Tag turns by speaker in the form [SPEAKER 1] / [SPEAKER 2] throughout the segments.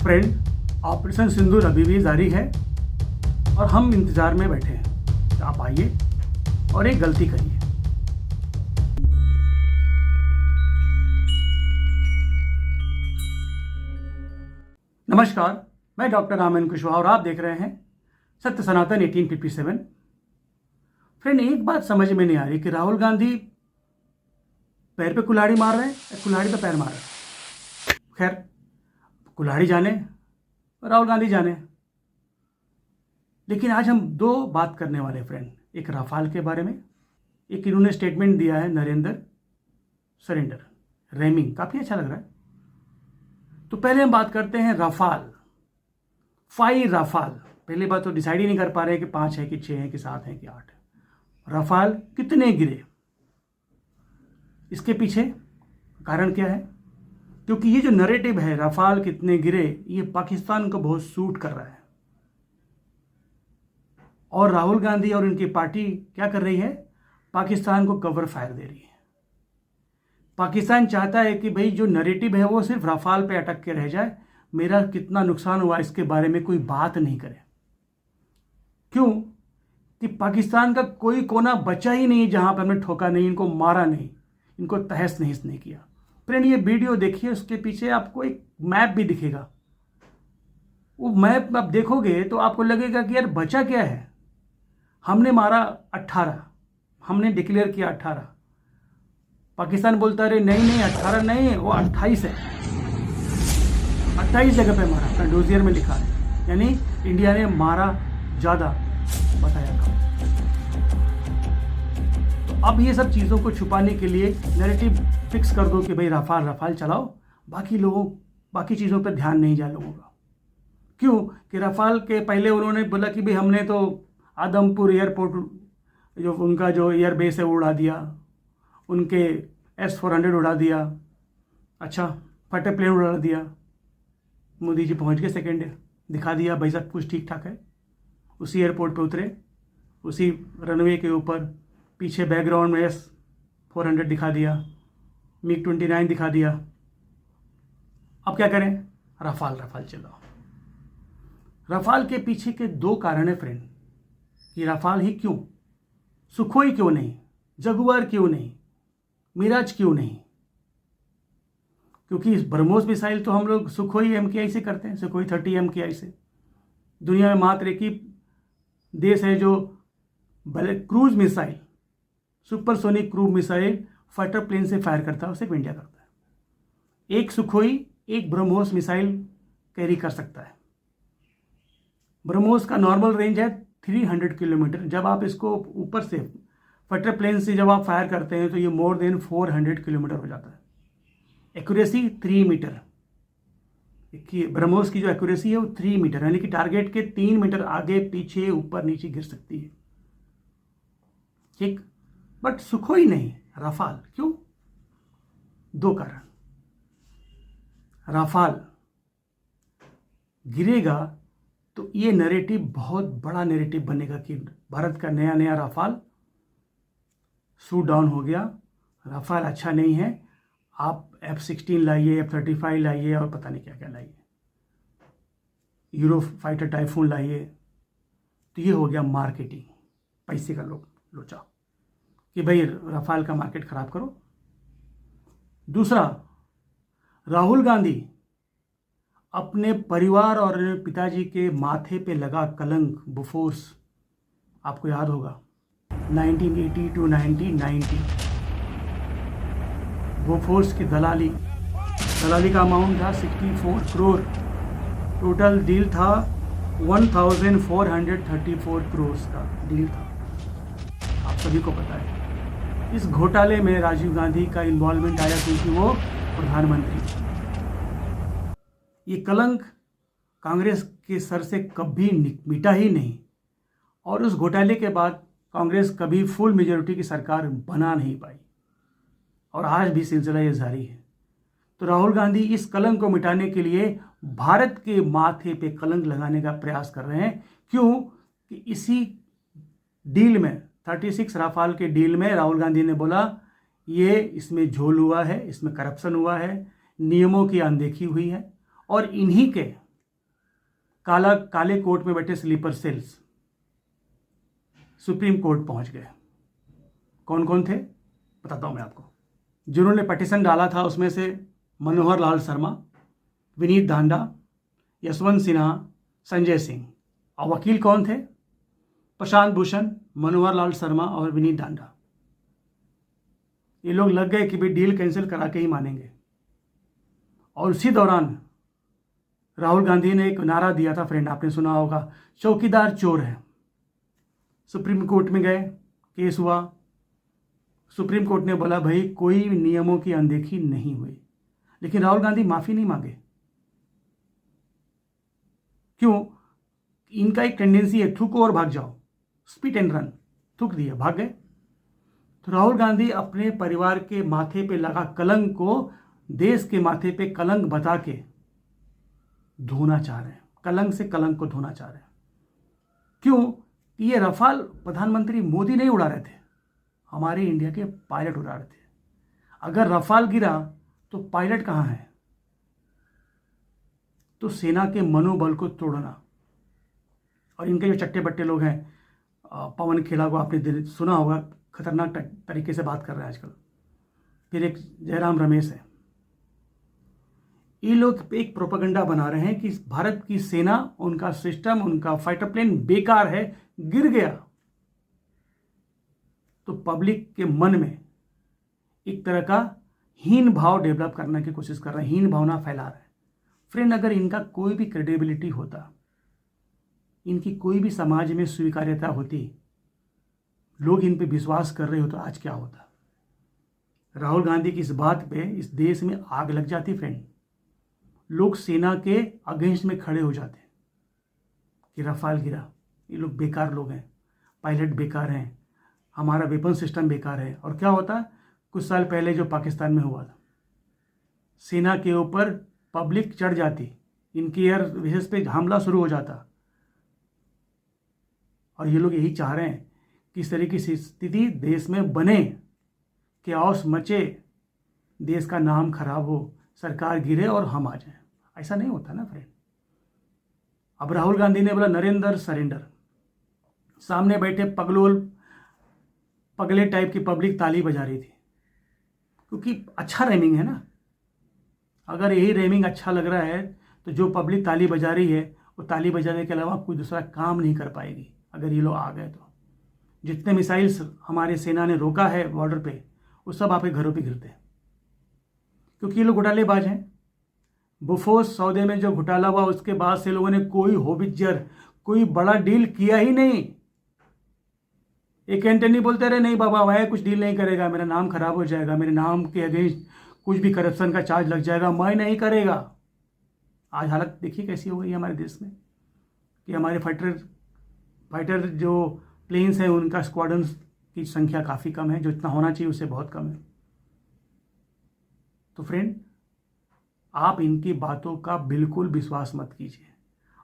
[SPEAKER 1] Friend, operation सिंदूर अभी भी जारी है और हम इंतज़ार में बैठे हैं। आप आइए और एक गलती करिए। नमस्कार, मैं डॉक्टर रामेन कुशवाहा और आप देख रहे हैं सत्य सनातन 1857। फ्रेंड, एक बात समझ में नहीं आ रही कि राहुल गांधी पैर पे कुल्हाड़ी मार रहे हैं या कुल्हाड़ी पे पैर मार रहे हैं। खैर, कुल्हाड़ी जाने, राहुल गांधी जाने। लेकिन आज हम दो बात करने वाले फ्रेंड, एक राफाल के बारे में, एक इन्होंने स्टेटमेंट दिया है नरेंद्र सरेंडर रेमिंग, काफ़ी अच्छा लग रहा है। तो पहले हम बात करते हैं राफाल, 5 राफाल। पहली बात तो डिसाइड ही नहीं कर पा रहे कि 5 है कि 6 है कि 7 है कि 8 है। राफाल कितने गिरे, इसके पीछे कारण क्या है? क्योंकि ये जो नैरेटिव है राफाल कितने गिरे, ये पाकिस्तान को बहुत सूट कर रहा है और राहुल गांधी और उनकी पार्टी क्या कर रही है? पाकिस्तान को कवर फायर दे रही है। पाकिस्तान चाहता है कि भाई जो नैरेटिव है वो सिर्फ राफाल पे अटक के रह जाए, मेरा कितना नुकसान हुआ इसके बारे में कोई बात नहीं करे। क्यों? कि पाकिस्तान का कोई कोना बचा ही नहीं जहां पर हमने ठोका नहीं, इनको मारा नहीं, इनको तहस नहस नहीं किया। फ्रेंड, ये वीडियो देखिए, उसके पीछे आपको एक मैप भी दिखेगा। वो मैप आप देखोगे तो आपको लगेगा कि यार बचा क्या है। हमने मारा 18, हमने डिक्लेयर किया 18। पाकिस्तान बोलता रहे नहीं नहीं 18 नहीं, वो 28 है। 28 जगह पे मारा, अपना डोजियर में लिखा है, यानी इंडिया ने मारा ज़्यादा बताया था। तो अब ये सब चीज़ों को छुपाने के लिए नैरेटिव फिक्स कर दो कि भाई राफाल राफाल चलाओ, बाकी चीज़ों पर ध्यान नहीं जाए लोगों का। क्यों? कि राफाल के पहले उन्होंने बोला कि भाई हमने तो आदमपुर एयरपोर्ट जो उनका जो एयरबेस है वो उड़ा दिया, उनके S-400 उड़ा दिया, अच्छा फटे प्लेन उड़ा दिया। मोदी जी पहुंच गए, सेकेंड डे दिखा दिया भाई सब कुछ ठीक ठाक है। उसी एयरपोर्ट पे उतरे, उसी रनवे के ऊपर पीछे बैकग्राउंड में S-400 दिखा दिया, MiG-29 दिखा दिया। अब क्या करें? राफाल राफाल चलाओ। राफाल के पीछे के 2 कारण है फ्रेंड। ये राफाल ही क्यों? सुखोई क्यों नहीं? जगुआर क्यों नहीं? मिराज क्यों नहीं? क्योंकि ब्रह्मोस मिसाइल तो हम लोग सुखोई MKI से करते हैं, सुखोई 30 MKI से। दुनिया में मात्र एक ही देश है जो cruise missile, supersonic cruise missile fighter plane से फायर करता है, उसे इंडिया करता है। एक सुखोई एक ब्रह्मोस मिसाइल कैरी कर सकता है। ब्रह्मोस का नॉर्मल रेंज है 300 किलोमीटर। जब आप इसको ऊपर से फाइटर प्लेन से जब आप फायर करते हैं तो ये मोर देन 400 किलोमीटर हो जाता है। Accuracy 3 metre. ब्रह्मोस की जो एक्यूरेसी है वो 3 मीटर, यानी कि टारगेट के 3 मीटर आगे पीछे ऊपर नीचे गिर सकती है। ठीक, बट सुखोई नहीं, राफाल क्यों? 2 कारण। राफाल गिरेगा तो ये नैरेटिव बहुत बड़ा नैरेटिव बनेगा कि भारत का नया नया राफाल शूट डाउन हो गया, राफाल अच्छा नहीं है, आप F-16 लाइए, F-35 लाइए और पता नहीं क्या क्या लाइए, यूरो फाइटर टाइफून लाइए। तो ये हो गया मार्केटिंग, पैसे का लोचा कि भाई राफाल का मार्केट खराब करो। दूसरा, राहुल गांधी अपने परिवार और पिताजी के माथे पे लगा कलंक बोफोर्स, आपको याद होगा 1980 to 1990 बोफोर्स की दलाली का अमाउंट था 64 करोड़। टोटल डील था 1434 करोड़ का डील था। आप सभी को पता है इस घोटाले में राजीव गांधी का इन्वॉल्वमेंट आया क्योंकि वो प्रधानमंत्री। ये कलंक कांग्रेस के सर से कभी मिटा ही नहीं और उस घोटाले के बाद कांग्रेस कभी फुल मेजॉरिटी की सरकार बना नहीं पाई और आज भी सिलसिला ये जारी है। तो राहुल गांधी इस कलंक को मिटाने के लिए भारत के माथे पे कलंक लगाने का प्रयास कर रहे हैं। क्यों? कि इसी डील में 36 राफाल के डील में राहुल गांधी ने बोला ये इसमें झोल हुआ है, इसमें करप्शन हुआ है, नियमों की अनदेखी हुई है और इन्हीं के काले कोट में बैठे स्लीपर सेल्स सुप्रीम कोर्ट पहुंच गए। कौन कौन थे बताता हूं मैं आपको। जिन्होंने पटिशन डाला था उसमें से मनोहर लाल शर्मा, विनीत दांडा, यशवंत सिन्हा, संजय सिंह। और वकील कौन थे? प्रशांत भूषण, मनोहर लाल शर्मा और विनीत दांडा। ये लोग लग गए कि भाई डील कैंसिल करा के ही मानेंगे। और उसी दौरान राहुल गांधी ने एक नारा दिया था फ्रेंड, आपने सुना होगा, चौकीदार चोर है। सुप्रीम कोर्ट में गए, केस हुआ। सुप्रीम कोर्ट ने बोला भाई कोई नियमों की अनदेखी नहीं हुई, लेकिन राहुल गांधी माफी नहीं मांगे। क्यों? इनका एक टेंडेंसी है थूको और भाग जाओ, स्पीट एंड रन। थूक दिया, भाग गए। तो राहुल गांधी अपने परिवार के माथे पे लगा कलंक को देश के माथे पे कलंक बता के धोना चाह रहे हैं, कलंक से कलंक को धोना चाह रहे हैं। क्यों? ये रफाल प्रधानमंत्री मोदी नहीं उड़ा रहे थे, हमारे इंडिया के पायलट उड़ा रहे थे। अगर रफाल गिरा तो पायलट कहाँ है? तो सेना के मनोबल को तोड़ना। और इनके जो चट्टे बट्टे लोग हैं, पवन खेड़ा को आपने सुना होगा, खतरनाक तरीके से बात कर रहे हैं आजकल। फिर एक जयराम रमेश है। ये लोग एक प्रोपेगेंडा बना रहे हैं कि भारत की सेना, उनका सिस्टम, उनका फाइटर प्लेन बेकार है, गिर गया। तो पब्लिक के मन में एक तरह का हीन भाव डेवलप करने की कोशिश कर रहे हैं, हीन भावना फैला रहे हैं। फ्रेंड, अगर इनका कोई भी क्रेडिबिलिटी होता, इनकी कोई भी समाज में स्वीकार्यता होती, लोग इन पे विश्वास कर रहे हो, तो आज क्या होता? राहुल गांधी की इस बात पे इस देश में आग लग जाती फ्रेंड। लोग सेना के अगेंस्ट में खड़े हो जाते कि रफाल गिरा, ये लोग बेकार लोग हैं, पायलट बेकार हैं, हमारा वेपन सिस्टम बेकार है। और क्या होता? कुछ साल पहले जो पाकिस्तान में हुआ था, सेना के ऊपर पब्लिक चढ़ जाती, इनकी एयर बेसिस पे हमला शुरू हो जाता। और ये लोग यही चाह रहे हैं कि इस तरह की स्थिति देश में बने, chaos मचे, देश का नाम खराब हो, सरकार गिरे और हम आ जाएं। ऐसा नहीं होता ना फ्रेंड। अब राहुल गांधी ने बोला नरेंद्र सरेंडर, सामने बैठे पगले टाइप की पब्लिक ताली बजा रही थी, क्योंकि अच्छा रेमिंग है ना। अगर यही रेमिंग अच्छा लग रहा है तो जो पब्लिक ताली बजा रही है वो ताली बजाने के अलावा कोई दूसरा काम नहीं कर पाएगी। अगर ये लोग आ गए तो जितने मिसाइल्स हमारी सेना ने रोका है बॉर्डर पे, वो सब आपके घरों पे गिरते हैं, क्योंकि ये लोग घोटालेबाज हैं। बोफोर्स सौदे में जो घोटाला हुआ उसके बाद से लोगों ने कोई होवित्जर, कोई बड़ा डील किया ही नहीं। एक एंटनी बोलते रहे नहीं बाबा मैं कुछ डील नहीं करेगा, मेरा नाम खराब हो जाएगा, मेरे नाम के अगेंस्ट कुछ भी करप्शन का चार्ज लग जाएगा, मैं नहीं करेगा। आज हालत देखिए कैसी हो गई है हमारे देश में कि हमारे फाइटर जो प्लेन्स हैं उनका स्क्वाड्रन्स की संख्या काफ़ी कम है, जो इतना होना चाहिए उससे बहुत कम है। तो फ्रेंड, आप इनकी बातों का बिल्कुल विश्वास मत कीजिए।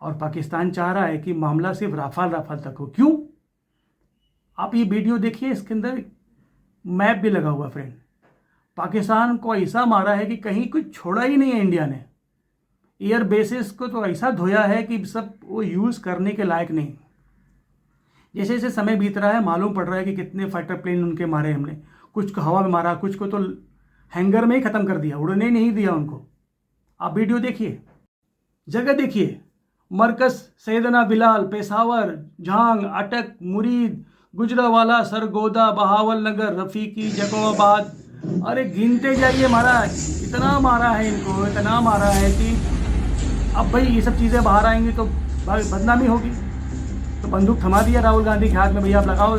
[SPEAKER 1] और पाकिस्तान चाह रहा है कि मामला सिर्फ राफाल तक हो। क्यों? आप ये वीडियो देखिए, इसके अंदर मैप भी लगा हुआ फ्रेंड। पाकिस्तान को ऐसा मारा है कि कहीं कुछ छोड़ा ही नहीं है इंडिया ने। एयर बेसिस को तो ऐसा धोया है कि सब वो यूज़ करने के लायक नहीं। जैसे जैसे समय बीत रहा है मालूम पड़ रहा है कि कितने फाइटर प्लेन उनके मारे हमने। कुछ को हवा में मारा, कुछ को तो हैंगर में ही ख़त्म कर दिया, उड़ने नहीं दिया उनको। आप वीडियो देखिए, जगह देखिए, मरकज, सैयदना बिलाल, पेशावर, झांग, अटक, मुरीद, गुजरावाला, सरगोदा, बहावल नगर, रफ़ीकी, जैकोबाबाद। अरे गिनते जाइए महाराज, इतना मारा है इनको, इतना मारा है कि अब भाई ये सब चीज़ें बाहर आएंगी तो बदनामी होगी। तो बंदूक थमा दिया राहुल गांधी के हाथ में, भैया आप लगाओ,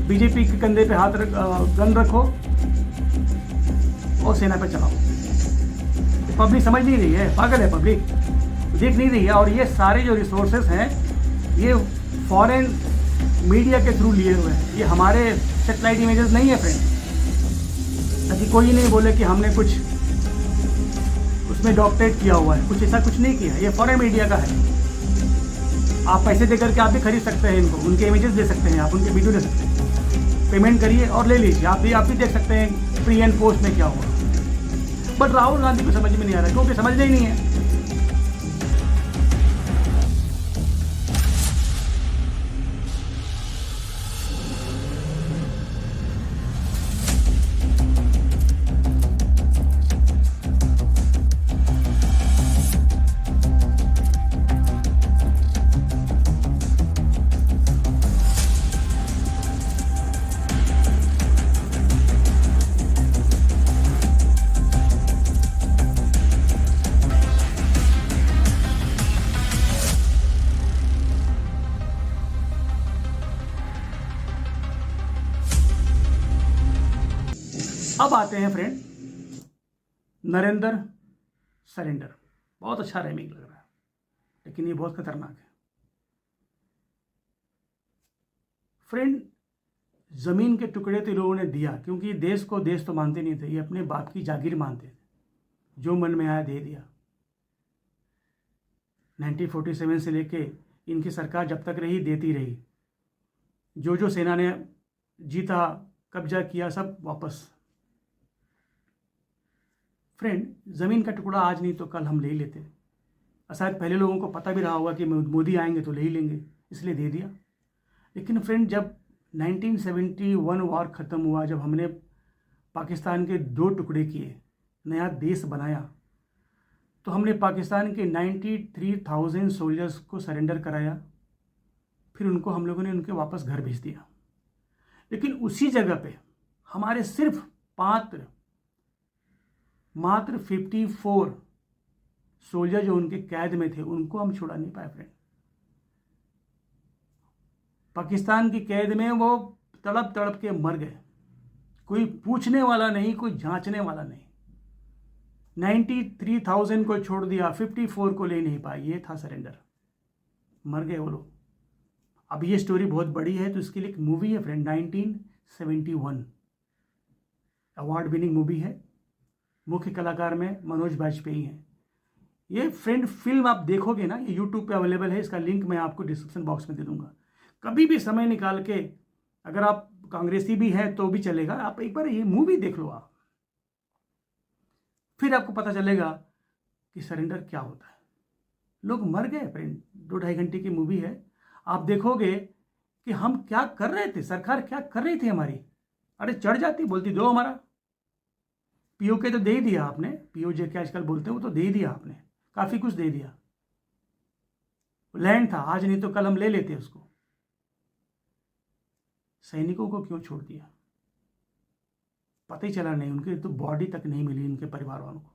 [SPEAKER 1] बीजेपी के कंधे पे गन रखो और सेना पे चलाओ। पब्लिक समझ नहीं रही है, पागल है पब्लिक, देख नहीं रही है। और ये सारे जो रिसोर्सेस हैं ये फॉरेन मीडिया के थ्रू लिए हुए हैं, ये हमारे सेटेलाइट इमेजेस नहीं है फ्रेंड। ताकि कोई नहीं बोले कि हमने कुछ उसमें डॉक्टरेट किया हुआ है, कुछ ऐसा कुछ नहीं किया, ये फॉरेन मीडिया का है। आप पैसे दे करके आप भी खरीद सकते हैं इनको, उनके इमेजेस दे सकते हैं, आप उनके वीडियो दे सकते हैं, पेमेंट करिए और ले लीजिए। आप भी देख सकते हैं प्री एंड पोस्ट में क्या हुआ। बट राहुल गांधी को समझ में नहीं आ रहा, क्योंकि समझना ही नहीं है। अब आते हैं फ्रेंड नरेंद्र सरेंडर। बहुत अच्छा रैमिंग लग रहा है, लेकिन ये बहुत खतरनाक है फ्रेंड। जमीन के टुकड़े तो लोगों ने दिया, क्योंकि देश को देश तो मानते नहीं थे, ये अपने बाप की जागीर मानते थे। जो मन में आया दे दिया। 1947 से लेके इनकी सरकार जब तक रही देती रही। जो सेना ने जीता, कब्जा किया, सब वापस। फ्रेंड, ज़मीन का टुकड़ा आज नहीं तो कल हम ले ही लेते। शायद पहले लोगों को पता भी रहा होगा कि मोदी आएंगे तो ले ही लेंगे, इसलिए दे दिया। लेकिन फ्रेंड, जब 1971 वॉर ख़त्म हुआ, जब हमने पाकिस्तान के 2 टुकड़े किए, नया देश बनाया, तो हमने पाकिस्तान के 93,000 सोल्जर्स को सरेंडर कराया। फिर उनको हम लोगों ने उनके वापस घर भेज दिया। लेकिन उसी जगह पे हमारे सिर्फ मात्र 54 सोल्जर जो उनके कैद में थे, उनको हम छुड़ा नहीं पाए फ्रेंड। पाकिस्तान की कैद में वो तड़प तड़प के मर गए। कोई पूछने वाला नहीं, कोई जांचने वाला नहीं। 93,000 को छोड़ दिया, 54 को ले नहीं पाए। ये था सरेंडर, मर गए वो लोग। अब ये स्टोरी बहुत बड़ी है, तो इसके लिए एक मूवी है फ्रेंड, 1971 अवार्ड विनिंग मूवी है। मुख्य कलाकार में मनोज बाजपेयी हैं। ये फ्रेंड फिल्म आप देखोगे ना, ये यूट्यूब पे अवेलेबल है, इसका लिंक मैं आपको डिस्क्रिप्शन बॉक्स में दे दूंगा। कभी भी समय निकाल के, अगर आप कांग्रेसी भी हैं तो भी चलेगा, आप एक बार ये मूवी देख लो आप, फिर आपको पता चलेगा कि सरेंडर क्या होता है। लोग मर गए फ्रेंड। 2-2.5 घंटे की मूवी है, आप देखोगे कि हम क्या कर रहे थे, सरकार क्या कर रही थी हमारी। अरे चढ़ जाती, बोलती दो हमारा। पीओके तो दे ही दिया आपने, पीओजे के आजकल बोलते हैं, वो तो दे ही दिया आपने, काफ़ी कुछ दे दिया। लैंड था, आज नहीं तो कल हम ले लेते उसको। सैनिकों को क्यों छोड़ दिया, पता ही चला नहीं। उनके तो बॉडी तक नहीं मिली उनके परिवार वालों को।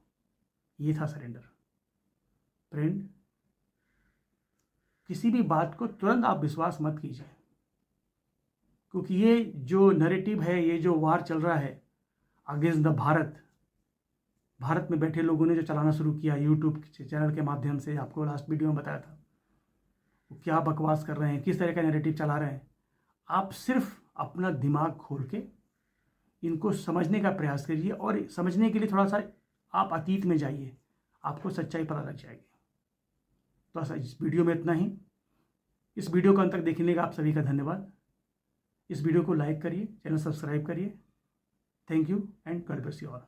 [SPEAKER 1] ये था सरेंडर फ्रेंड। किसी भी बात को तुरंत आप विश्वास मत कीजिए, क्योंकि ये जो नैरेटिव है, ये जो वार चल रहा है अगेंस्ट द भारत में बैठे लोगों ने जो चलाना शुरू किया यूट्यूब चैनल के माध्यम से, आपको लास्ट वीडियो में बताया था, वो क्या बकवास कर रहे हैं, किस तरह का नैरेटिव चला रहे हैं। आप सिर्फ अपना दिमाग खोल के इनको समझने का प्रयास करिए, और समझने के लिए थोड़ा सा आप अतीत में जाइए, आपको सच्चाई पता लग जाएगी। तो इस वीडियो में इतना ही। इस वीडियो को अंत तक देखने का आप सभी का धन्यवाद। इस वीडियो को लाइक करिए, चैनल सब्सक्राइब करिए। Thank you and God bless you all.